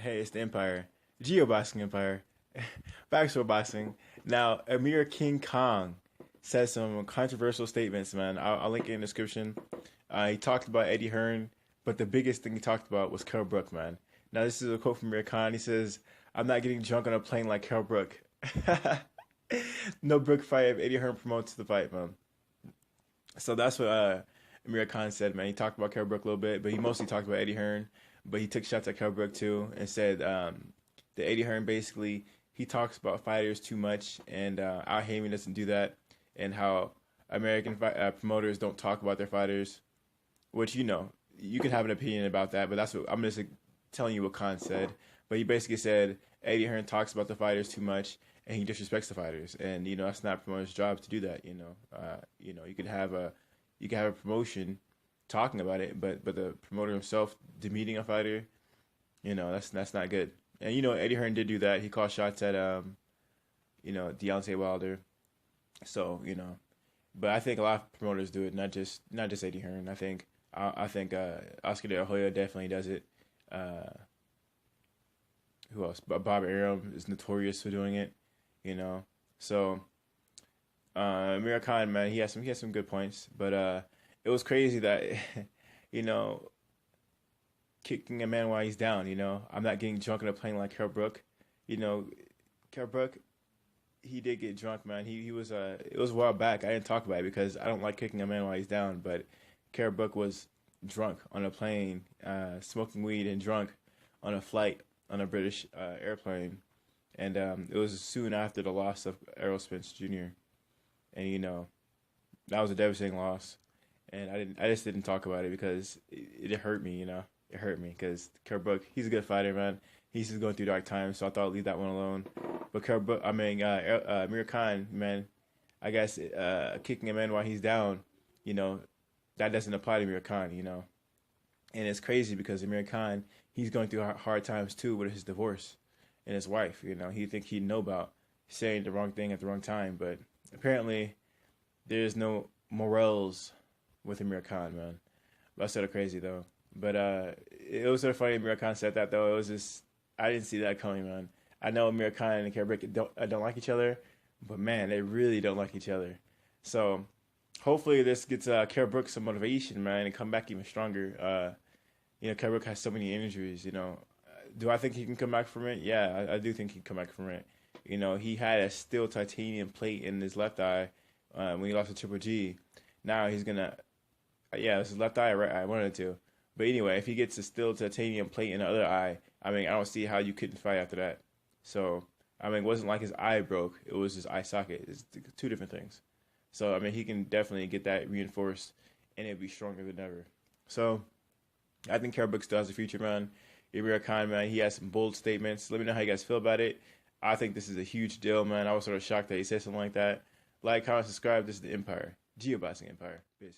Hey, it's the Empire. Geo-boxing Empire. Backstory boxing. Now, Amir King Kong says some controversial statements, man. I'll link it in the description. He talked about Eddie Hearn, but the biggest thing he talked about was Kell Brook, man. Now, this is a quote from Amir Khan. He says, I'm not getting drunk on a plane like Kell Brook. No Brook fight if Eddie Hearn promotes the fight, man. So that's what Amir Khan said, man. He talked about Kell Brook a little bit, but he mostly talked about Eddie Hearn. But he took shots at Kell Brook too and said that Eddie Hearn basically he talks about fighters too much, and Al Haymon doesn't do that, and how American promoters don't talk about their fighters, which you can have an opinion about that, but that's what I'm just telling you what Khan said. But he basically said Eddie Hearn talks about the fighters too much, and he disrespects the fighters, and that's not a promoter's job to do that. You could have a promotion talking about it, but the promoter himself demeaning a fighter, that's not good. And Eddie Hearn did do that. He called shots at Deontay Wilder. So but I think a lot of promoters do it, not just Eddie Hearn. I think Oscar De La Hoya definitely does it. Who else? Bob Arum is notorious for doing it. So Amir Khan, man, he has some good points, but it was crazy that you know kicking a man while he's down. I'm not getting drunk on a plane like Kell Brook. You know, Kell Brook, he did get drunk, man. He was it was a while back. I didn't talk about it because I don't like kicking a man while he's down. But Kell Brook was drunk on a plane, smoking weed and drunk on a flight on a British airplane, and it was soon after the loss of Errol Spence Jr. And that was a devastating loss, and I just didn't talk about it because it hurt me. It hurt me because Kell Brook, he's a good fighter, man. He's just going through dark times, so I thought I'd leave that one alone. But Kell Brook, Amir Khan, man, I guess kicking a man while he's down, you know, that doesn't apply to Amir Khan. And it's crazy because Amir Khan, he's going through hard times too with his divorce and his wife. He think he'd know about saying the wrong thing at the wrong time, but apparently there's no morals with Amir Khan, man. That's sort of crazy though. But it was sort of funny Amir Khan said that though. It was just I didn't see that coming, man. I know Amir Khan and Kell Brook don't like each other, but man, they really don't like each other. So hopefully this gets Kell Brook some motivation, man, and come back even stronger. Kell Brook has so many injuries. Do I think he can come back from it? Yeah, I do think he can come back from it. He had a steel titanium plate in his left eye when he lost to Triple G. Now he's gonna, yeah, it's his left eye, right eye, one of the two. But anyway, if he gets a steel titanium plate in the other eye, I don't see how you couldn't fight after that. So, it wasn't like his eye broke. It was his eye socket. It's two different things. So, he can definitely get that reinforced, and it'll be stronger than ever. So, I think Kell Brook still has a future, man. Amir Khan, man, he has some bold statements. Let me know how you guys feel about it. I think this is a huge deal, man. I was sort of shocked that he said something like that. Like, comment, subscribe. This is the Empire. Geoboxing Empire. Peace.